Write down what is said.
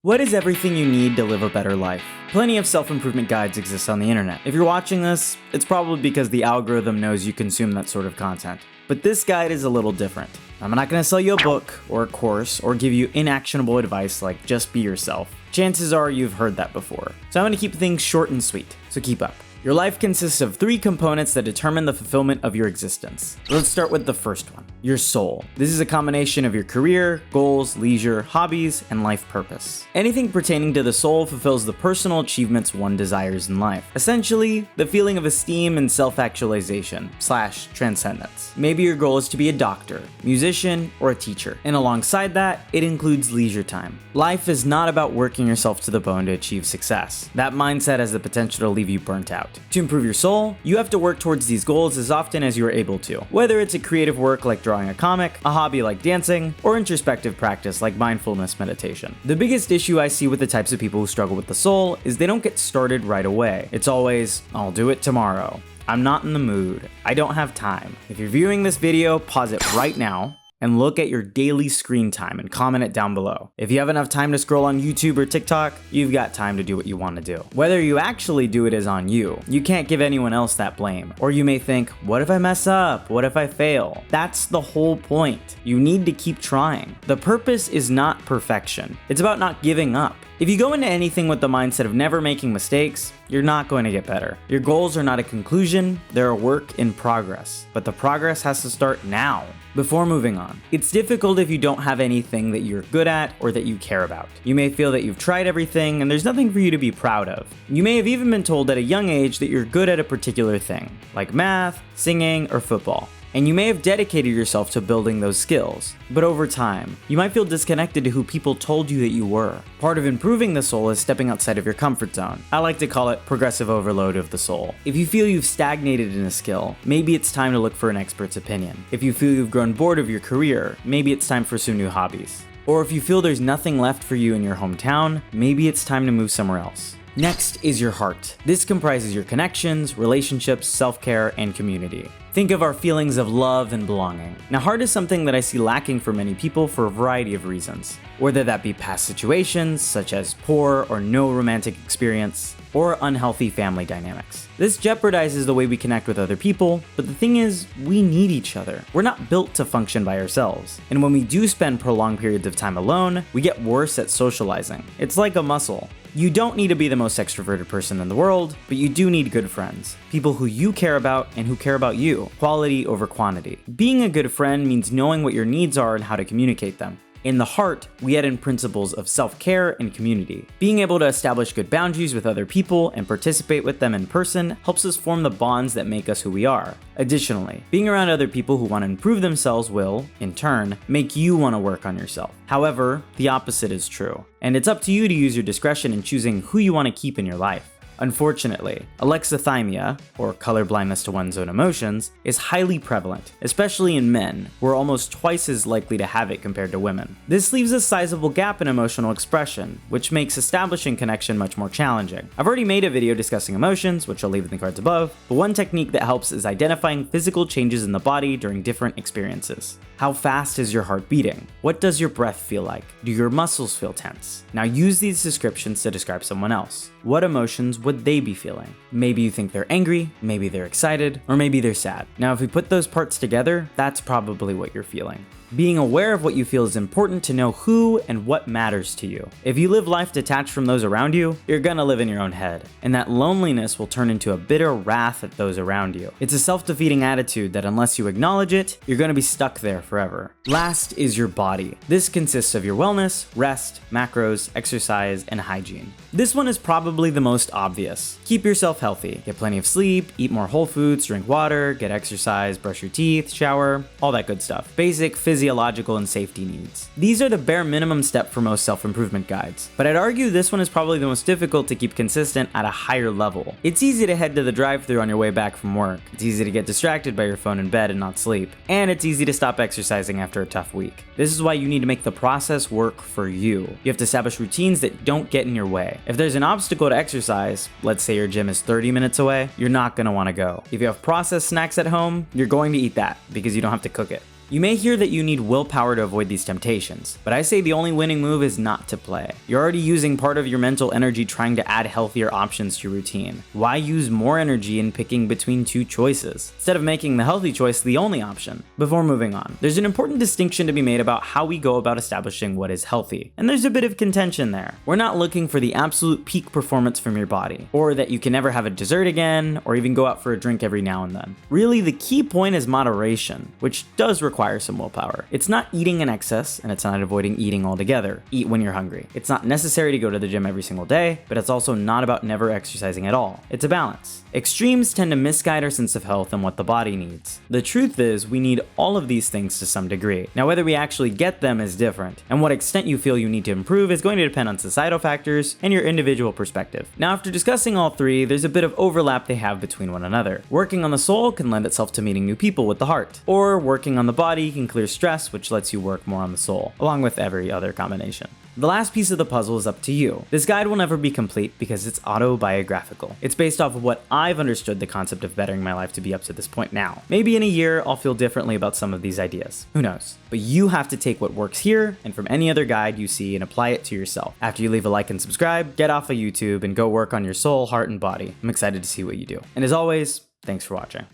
What is everything you need to live a better life? Plenty of self-improvement guides exist on the internet. If you're watching this, it's probably because the algorithm knows you consume that sort of content. But this guide is a little different. I'm not going to sell you a book or a course or give you inactionable advice like just be yourself. Chances are you've heard that before. So I'm going to keep things short and sweet, so keep up. Your life consists of 3 components that determine the fulfillment of your existence. Let's start with the first one, your soul. This is a combination of your career, goals, leisure, hobbies, and life purpose. Anything pertaining to the soul fulfills the personal achievements one desires in life. Essentially, the feeling of esteem and self-actualization / transcendence. Maybe your goal is to be a doctor, musician, or a teacher. And alongside that, it includes leisure time. Life is not about working yourself to the bone to achieve success. That mindset has the potential to leave you burnt out. To improve your soul, you have to work towards these goals as often as you are able to. Whether it's a creative work like drawing a comic, a hobby like dancing, or introspective practice like mindfulness meditation. The biggest issue I see with the types of people who struggle with the soul is they don't get started right away. It's always, I'll do it tomorrow. I'm not in the mood. I don't have time. If you're viewing this video, pause it right now and look at your daily screen time and comment it down below. If you have enough time to scroll on YouTube or TikTok, you've got time to do what you want to do. Whether you actually do it is on you. You can't give anyone else that blame. Or you may think, what if I mess up? What if I fail? That's the whole point. You need to keep trying. The purpose is not perfection. It's about not giving up. If you go into anything with the mindset of never making mistakes, you're not going to get better. Your goals are not a conclusion, they're a work in progress. But the progress has to start now. Before moving on, it's difficult if you don't have anything that you're good at or that you care about. You may feel that you've tried everything and there's nothing for you to be proud of. You may have even been told at a young age that you're good at a particular thing, like math, singing, or football. And you may have dedicated yourself to building those skills. But over time, you might feel disconnected to who people told you that you were. Part of improving the soul is stepping outside of your comfort zone. I like to call it progressive overload of the soul. If you feel you've stagnated in a skill, maybe it's time to look for an expert's opinion. If you feel you've grown bored of your career, maybe it's time for some new hobbies. Or if you feel there's nothing left for you in your hometown, maybe it's time to move somewhere else. Next is your heart. This comprises your connections, relationships, self-care, and community. Think of our feelings of love and belonging. Now, heart is something that I see lacking for many people for a variety of reasons. Whether that be past situations, such as poor or no romantic experience, or unhealthy family dynamics. This jeopardizes the way we connect with other people, but the thing is, we need each other. We're not built to function by ourselves. And when we do spend prolonged periods of time alone, we get worse at socializing. It's like a muscle. You don't need to be the most extroverted person in the world, but you do need good friends. People who you care about and who care about you. Quality over quantity. Being a good friend means knowing what your needs are and how to communicate them. In the heart, we add in principles of self-care and community. Being able to establish good boundaries with other people and participate with them in person helps us form the bonds that make us who we are. Additionally, being around other people who want to improve themselves will, in turn, make you want to work on yourself. However, the opposite is true, and it's up to you to use your discretion in choosing who you want to keep in your life. Unfortunately, alexithymia, or colorblindness to one's own emotions, is highly prevalent, especially in men, who are almost twice as likely to have it compared to women. This leaves a sizable gap in emotional expression, which makes establishing connection much more challenging. I've already made a video discussing emotions, which I'll leave in the cards above, but one technique that helps is identifying physical changes in the body during different experiences. How fast is your heart beating? What does your breath feel like? Do your muscles feel tense? Now use these descriptions to describe someone else. What emotions would they be feeling? Maybe you think they're angry, maybe they're excited, or maybe they're sad. Now if we put those parts together, that's probably what you're feeling. Being aware of what you feel is important to know who and what matters to you. If you live life detached from those around you, you're gonna live in your own head, and that loneliness will turn into a bitter wrath at those around you. It's a self-defeating attitude that unless you acknowledge it, you're gonna be stuck there forever. Last is your body. This consists of your wellness, rest, macros, exercise, and hygiene. This one is probably the most obvious. Keep yourself healthy. Get plenty of sleep, eat more whole foods, drink water, get exercise, brush your teeth, shower, all that good stuff. Basic physiological and safety needs. These are the bare minimum step for most self-improvement guides, but I'd argue this one is probably the most difficult to keep consistent at a higher level. It's easy to head to the drive-thru on your way back from work. It's easy to get distracted by your phone in bed and not sleep. And it's easy to stop exercising after a tough week. This is why you need to make the process work for you. You have to establish routines that don't get in your way. If there's an obstacle to exercise, let's say your gym is 30 minutes away, you're not gonna wanna go. If you have processed snacks at home, you're going to eat that because you don't have to cook it. You may hear that you need willpower to avoid these temptations, but I say the only winning move is not to play. You're already using part of your mental energy trying to add healthier options to your routine. Why use more energy in picking between two choices, instead of making the healthy choice the only option? Before moving on, there's an important distinction to be made about how we go about establishing what is healthy, and there's a bit of contention there. We're not looking for the absolute peak performance from your body, or that you can never have a dessert again, or even go out for a drink every now and then. Really, the key point is moderation, which does require some willpower. It's not eating in excess, and it's not avoiding eating altogether. Eat when you're hungry. It's not necessary to go to the gym every single day, but it's also not about never exercising at all. It's a balance. Extremes tend to misguide our sense of health and what the body needs. The truth is, we need all of these things to some degree. Now, whether we actually get them is different, and what extent you feel you need to improve is going to depend on societal factors and your individual perspective. Now, after discussing all three, there's a bit of overlap they have between one another. Working on the soul can lend itself to meeting new people with the heart, or working on the body can clear stress, which lets you work more on the soul, along with every other combination. The last piece of the puzzle is up to you. This guide will never be complete because it's autobiographical. It's based off of what I've understood the concept of bettering my life to be up to this point now. Maybe in a year, I'll feel differently about some of these ideas. Who knows? But you have to take what works here and from any other guide you see and apply it to yourself. After you leave a like and subscribe, get off of YouTube and go work on your soul, heart, and body. I'm excited to see what you do. And as always, thanks for watching.